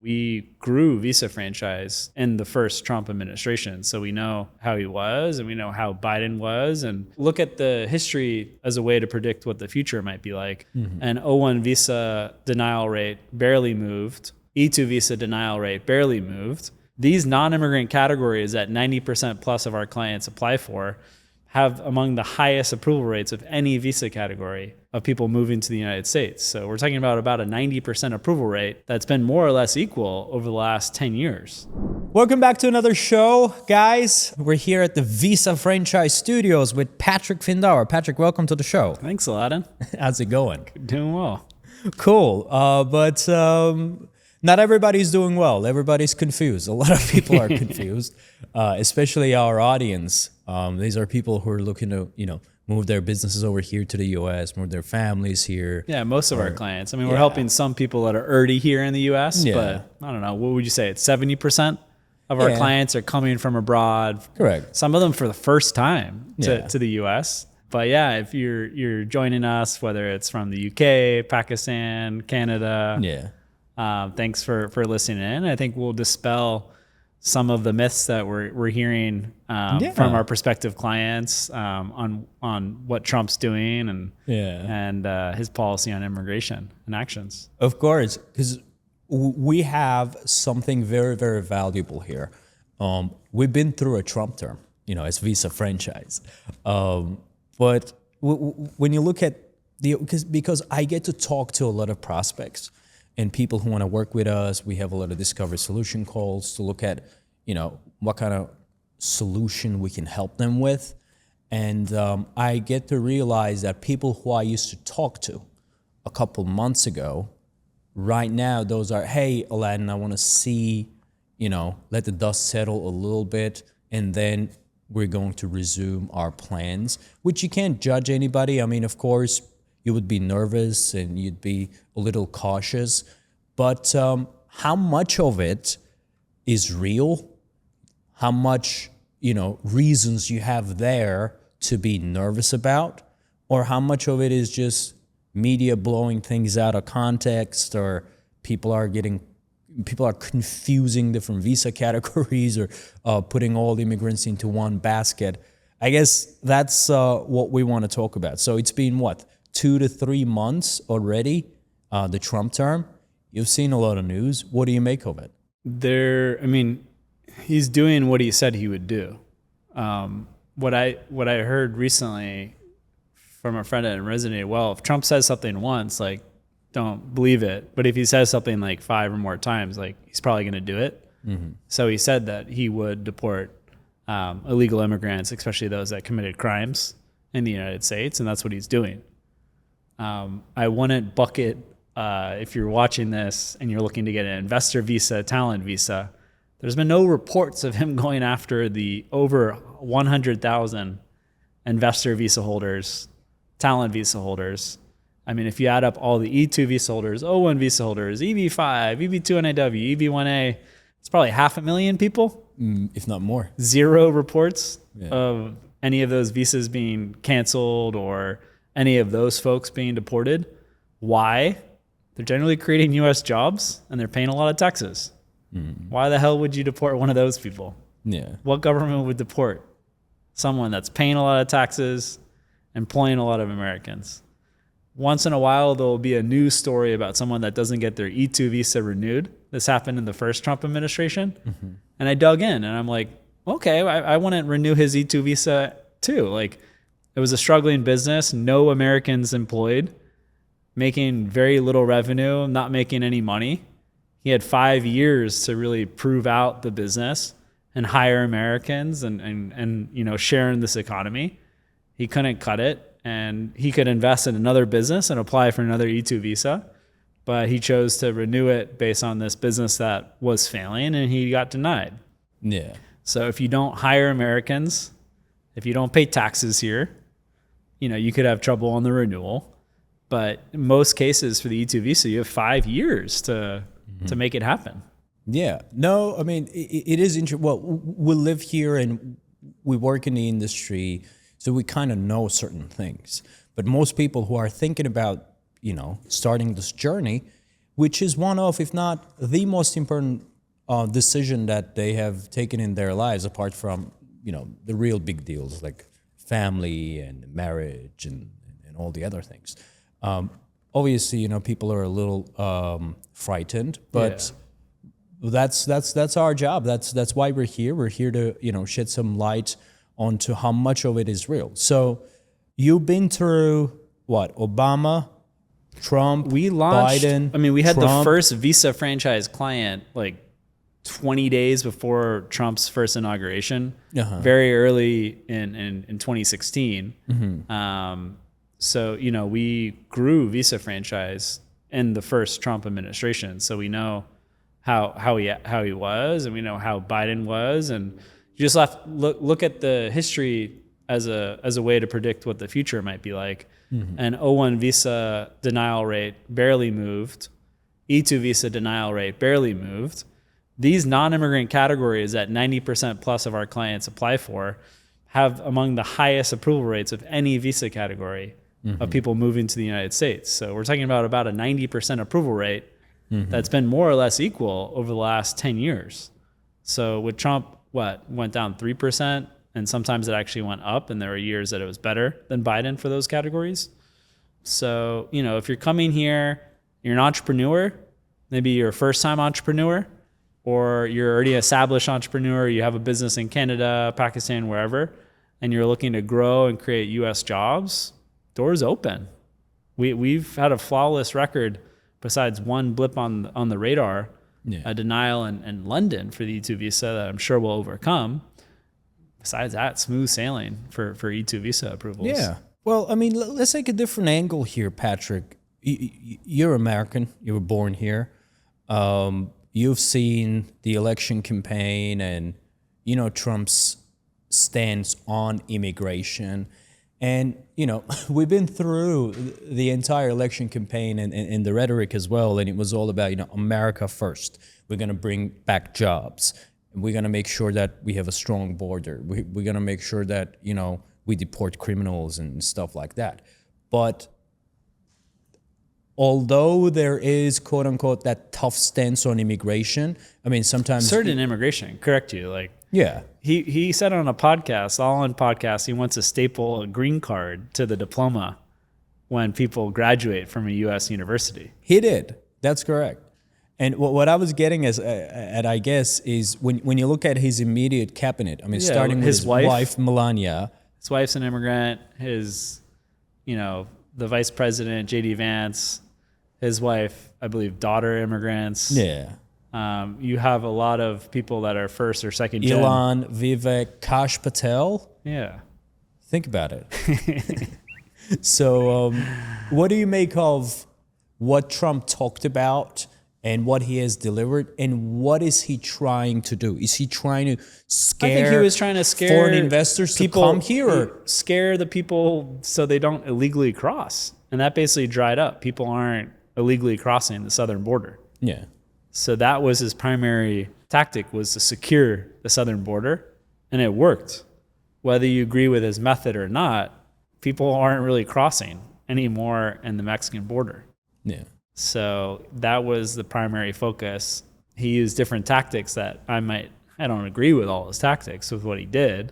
We grew Visa franchise in the first Trump administration. So we know how he was and we know how Biden was, and look at the history as a way to predict what the future might be like. An O1 visa denial rate barely moved. E2 visa denial rate barely moved. These non-immigrant categories that 90% plus of our clients apply for have among the highest approval rates of any visa category of people moving to the United States. So we're talking about a 90% approval rate that's been more or less equal over the last 10 years. Welcome back to another show, guys. We're here at the Visa Franchise Studios with Patrick Findauer. Patrick, welcome to the show. Thanks, Aladdin. How's it going? Doing well. Cool. But not everybody's doing well. Everybody's confused. A lot of people are confused, especially our audience. These are people who are looking to, move their businesses over here to the U.S., move their families here. Yeah, most of our clients. I mean, we're helping some people that are already here in the U.S., but I don't know, what would you say? It's 70% of our clients are coming from abroad. Correct. Some of them for the first time to the U.S. But yeah, if you're joining us, whether it's from the UK, Pakistan, Canada, thanks for listening in. I think we'll dispel some of the myths that we're hearing from our prospective clients on what Trump's doing and his policy on immigration and actions. Of course, because we have something very, very valuable here. We've been through a Trump term, as Visa franchise. But when you look at because I get to talk to a lot of prospects and people who want to work with us, we have a lot of discovery solution calls to look at, what kind of solution we can help them with. And I get to realize that people who I used to talk to a couple months ago, right now, those are, hey, Aladdin, I want to see, let the dust settle a little bit, and then we're going to resume our plans, which you can't judge anybody. I mean, of course, you would be nervous and you'd be a little cautious, but how much of it is real? How much, reasons you have there to be nervous about? Or how much of it is just media blowing things out of context, or people are confusing different visa categories, or putting all the immigrants into one basket? I guess that's what we want to talk about. So it's been, 2 to 3 months already, the Trump term. You've seen a lot of news. What do you make of it? He's doing what he said he would do. What I heard recently from a friend that resonated well, if Trump says something once, don't believe it. But if he says something 5 or more times, he's probably going to do it. Mm-hmm. So he said that he would deport illegal immigrants, especially those that committed crimes in the United States, and that's what he's doing. I wouldn't bucket, if you're watching this and you're looking to get an investor visa, talent visa, there's been no reports of him going after the over 100,000 investor visa holders, talent visa holders. I mean, if you add up all the E2 visa holders, O1 visa holders, EB5, EB2NIW, EB1A, it's probably 500,000 people. If not more. Zero reports of any of those visas being canceled or any of those folks being deported. Why? They're generally creating U.S. jobs and they're paying a lot of taxes. Why the hell would you deport one of those people? Yeah. What government would deport someone that's paying a lot of taxes, employing a lot of Americans? Once in a while, there will be a news story about someone that doesn't get their E2 visa renewed. This happened in the first Trump administration. Mm-hmm. And I dug in and I'm like, okay, I want to renew his E2 visa too. It was a struggling business, no Americans employed, making very little revenue, not making any money. He had 5 years to really prove out the business and hire Americans and share in this economy. He couldn't cut it, and he could invest in another business and apply for another E2 visa, but he chose to renew it based on this business that was failing, and he got denied. Yeah. So if you don't hire Americans, if you don't pay taxes here, you could have trouble on the renewal. But in most cases for the E2 visa, you have 5 years to make it happen. Yeah. No, I mean, it is interesting. Well, we live here and we work in the industry, so we kind of know certain things. But most people who are thinking about, starting this journey, which is one of, if not the most important decision that they have taken in their lives, apart from, the real big deals like family and marriage and all the other things. Obviously, people are a little frightened, but that's our job. That's why we're here. We're here to, shed some light onto how much of it is real. So you've been through what? Obama, Trump, we launched, Biden. We had Trump. the first Visa franchise client like 20 days before Trump's first inauguration, very early in 2016. So, we grew Visa franchise in the first Trump administration. So we know how he was, and we know how Biden was, and you just have to look at the history as a way to predict what the future might be like. An O1 visa denial rate barely moved. E2 visa denial rate barely moved. These non-immigrant categories that 90% plus of our clients apply for have among the highest approval rates of any visa category of people moving to the United States. So we're talking about a 90% approval rate that's been more or less equal over the last 10 years. So with Trump, went down 3%, and sometimes it actually went up, and there were years that it was better than Biden for those categories. So, if you're coming here, you're an entrepreneur, maybe you're a first-time entrepreneur, or you're already an established entrepreneur, you have a business in Canada, Pakistan, wherever, and you're looking to grow and create U.S. jobs, doors open. We've had a flawless record besides one blip on the radar, a denial in London for the E2 visa that I'm sure we'll overcome. Besides that, smooth sailing for E2 visa approvals. Yeah. Well, let's take a different angle here, Patrick. You're American. You were born here. You've seen the election campaign and, Trump's stance on immigration. And, we've been through the entire election campaign and the rhetoric as well. And it was all about, America first. We're going to bring back jobs. We're going to make sure that we have a strong border. We're going to make sure that, we deport criminals and stuff like that. But although there is, quote unquote, that tough stance on immigration, sometimes... Certain immigration, correct you. Yeah. He said on a podcast, All-In podcast, he wants to staple a green card to the diploma when people graduate from a U.S. university. He did. That's correct. And what I was getting at, I guess, is when you look at his immediate cabinet, starting with his wife, Melania. His wife's an immigrant. His, the vice president, J.D. Vance, his wife, I believe, daughter immigrants. Yeah. You have a lot of people that are first or second gen. Elon, Vivek, Kash Patel. Yeah. Think about it. So what do you make of what Trump talked about and what he has delivered, and what is he trying to do? Is he trying to scare? I think he was trying to scare foreign investors people, to come here, or scare the people so they don't illegally cross, and that basically dried up. People aren't illegally crossing the southern border. Yeah. So that was his primary tactic, was to secure the southern border, and it worked. Whether you agree with his method or not, people aren't really crossing anymore in the Mexican border. Yeah. So that was the primary focus. He used different tactics that I don't agree with all his tactics with what he did,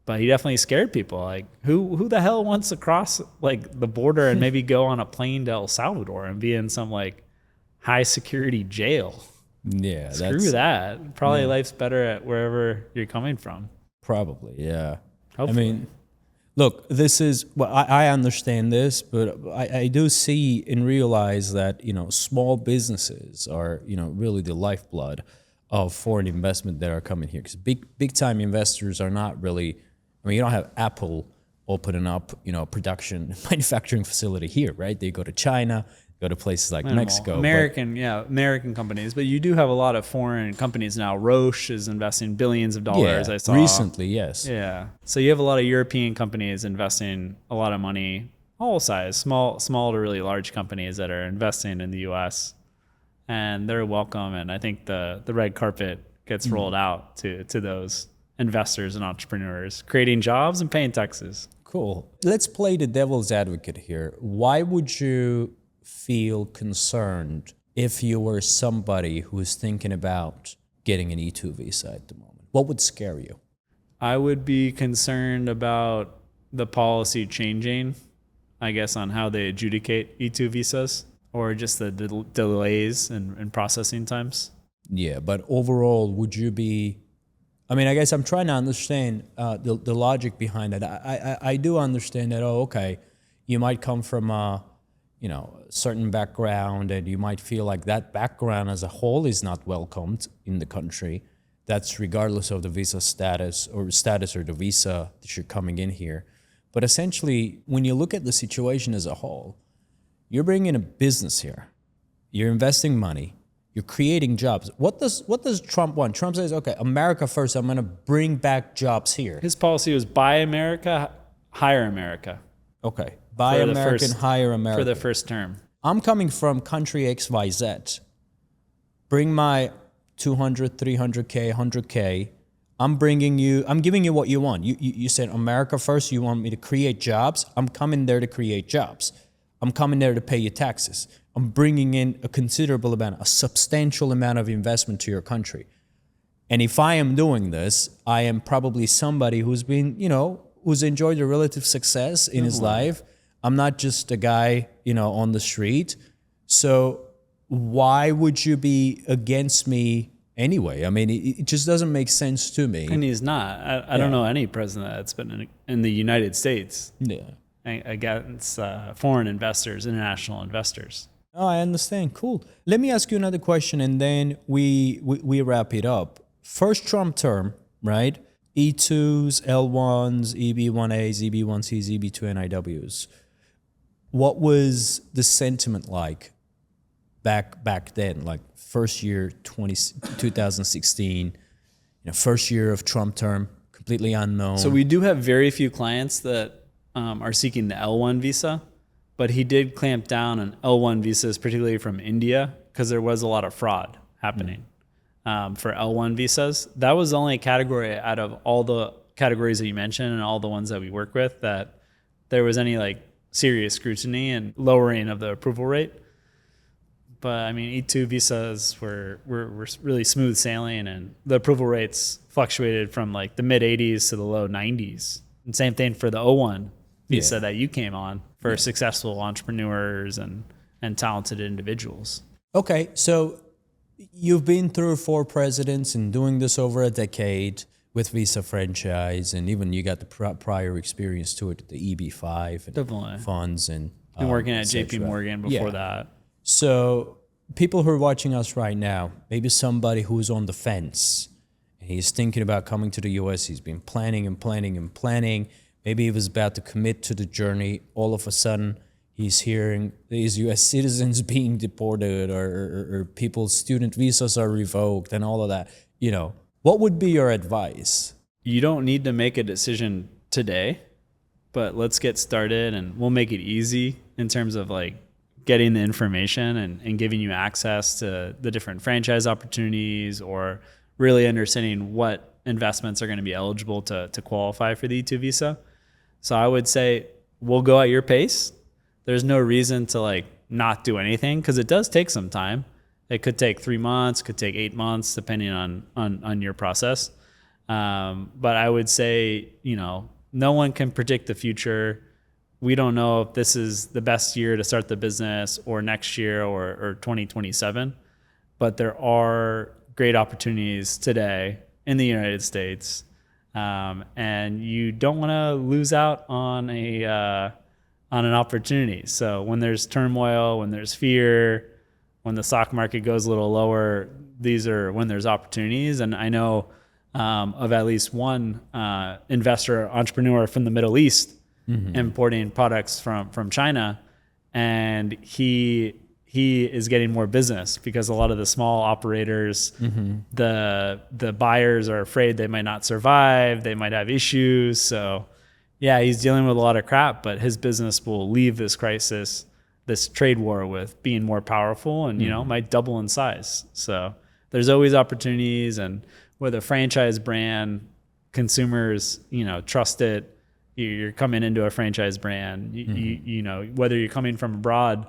but he definitely scared people. Like who the hell wants to cross the border and maybe go on a plane to El Salvador and be in some high security jail? Yeah. Screw that. Probably life's better at wherever you're coming from. Probably. Yeah. Hopefully. Look, this is, I understand this, but I do see and realize that, small businesses are, really the lifeblood of foreign investment that are coming here. Because big time investors are not really, you don't have Apple opening up, production, manufacturing facility here, right? They go to China, go to places like Mexico. American companies, but you do have a lot of foreign companies now. Roche is investing billions of dollars, I saw. Recently, yes. Yeah. So you have a lot of European companies investing a lot of money, all size, small to really large companies that are investing in the U.S. And they're welcome. And I think the red carpet gets rolled out to those investors and entrepreneurs, creating jobs and paying taxes. Cool. Let's play the devil's advocate here. Why would you feel concerned if you were somebody who's thinking about getting an E2 visa at the moment? What would scare you? I would be concerned about the policy changing, I guess, on how they adjudicate E2 visas, or just the delays in processing times. Yeah, but overall, would you be? I mean, I guess I'm trying to understand the logic behind it. I do understand that. Oh, okay, you might come from a certain background, and you might feel like that background as a whole is not welcomed in the country. That's regardless of the visa status or the visa that you're coming in here. But essentially, when you look at the situation as a whole, you're bringing a business here. You're investing money. You're creating jobs. What does Trump want? Trump says, okay, America first. I'm going to bring back jobs here. His policy was buy America, hire America. Okay. Buy American, hire American. For the first term. I'm coming from country XYZ. Bring my 200, 300K, 100K. I'm giving you what you want. You said America first. You want me to create jobs. I'm coming there to create jobs. I'm coming there to pay you taxes. I'm bringing in a substantial amount of investment to your country. And if I am doing this, I am probably somebody who's who's enjoyed a relative success in his life. I'm not just a guy, on the street. So why would you be against me anyway? I mean, it just doesn't make sense to me. And he's not. I don't know any president that's been in the United States against foreign investors, international investors. Oh, I understand. Cool. Let me ask you another question, and then we wrap it up. First Trump term, right? E2s, L1s, EB1As, EB1Cs, EB2 NIWs. What was the sentiment like back then? Like first year 2016, first year of Trump term, completely unknown. So we do have very few clients that are seeking the L1 visa, but he did clamp down on L1 visas, particularly from India, because there was a lot of fraud happening for L1 visas. That was the only category out of all the categories that you mentioned and all the ones that we work with that there was any serious scrutiny and lowering of the approval rate. But I mean, E2 visas were really smooth sailing, and the approval rates fluctuated from the mid 80s to the low 90s. And same thing for the O1 visa that you came on for successful entrepreneurs and talented individuals. Okay, so you've been through 4 presidents and doing this over a decade with Visa franchise, and even you got the prior experience to it, the EB5 and Definitely. funds and been working at JP Morgan before that. So people who are watching us right now, maybe somebody who's on the fence and he's thinking about coming to the US, he's been planning and planning and planning. Maybe he was about to commit to the journey. All of a sudden, he's hearing these US citizens being deported or people's student visas are revoked and all of that. What would be your advice? You don't need to make a decision today, but let's get started, and we'll make it easy in terms of getting the information and giving you access to the different franchise opportunities, or really understanding what investments are going to be eligible to qualify for the E2 visa. So I would say we'll go at your pace. There's no reason to not do anything, because it does take some time. It could take 3 months, could take 8 months, depending on your process. But I would say, no one can predict the future. We don't know if this is the best year to start the business, or next year, or 2027. But there are great opportunities today in the United States. And you don't want to lose out on an opportunity. So when there's turmoil, when there's fear, when the stock market goes a little lower, these are when there's opportunities. And I know of at least one investor, entrepreneur from the Middle East, importing products from China, and he is getting more business because a lot of the small operators, the buyers are afraid they might not survive, they might have issues. So yeah, he's dealing with a lot of crap, but his business will leave this crisis, this trade war, with being more powerful and might double in size. So there's always opportunities, and with a franchise brand, consumers trust it. You're coming into a franchise brand, you know, whether you're coming from abroad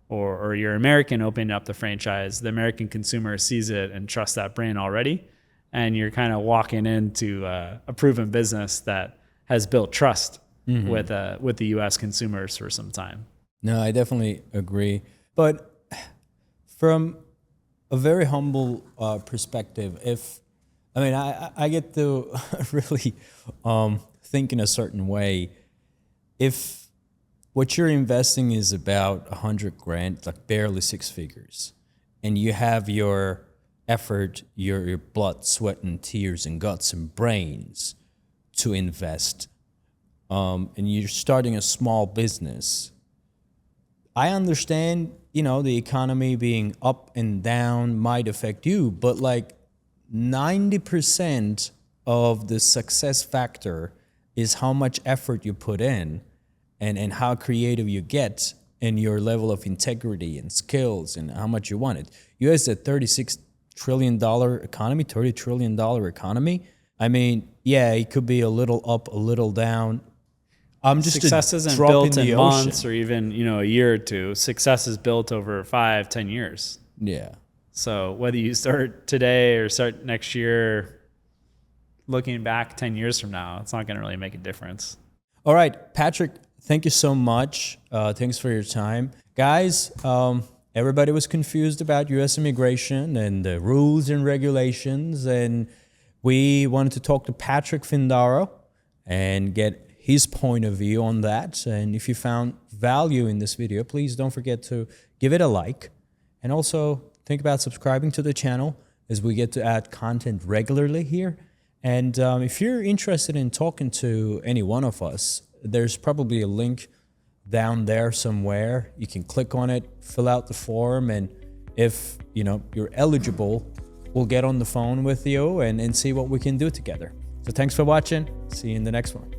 or you're American opening up the franchise, the American consumer sees it and trusts that brand already. And you're kind of walking into a proven business that has built trust with the U.S. consumers for some time. No, I definitely agree. But from a very humble perspective, I get to really think in a certain way. If what you're investing is about 100 grand, like barely six figures, and you have your effort, your blood, sweat, and tears, and guts and brains to invest, and you're starting a small business, I understand, the economy being up and down might affect you, but like 90% of the success factor is how much effort you put in and how creative you get and your level of integrity and skills and how much you want it. US is a $36 trillion economy, $30 trillion economy. I mean, yeah, it could be a little up, a little down. Success isn't built in months or even, a year or two. Success is built over 5-10 years. Yeah. So whether you start today or start next year, looking back 10 years from now, it's not going to really make a difference. All right, Patrick, thank you so much. Thanks for your time. Guys, everybody was confused about U.S. immigration and the rules and regulations, and we wanted to talk to Patrick Findaro and get his point of view on that. And if you found value in this video, please don't forget to give it a like. And also think about subscribing to the channel as we get to add content regularly here. And if you're interested in talking to any one of us, there's probably a link down there somewhere. You can click on it, fill out the form, and if you're eligible, we'll get on the phone with you and see what we can do together. So thanks for watching. See you in the next one.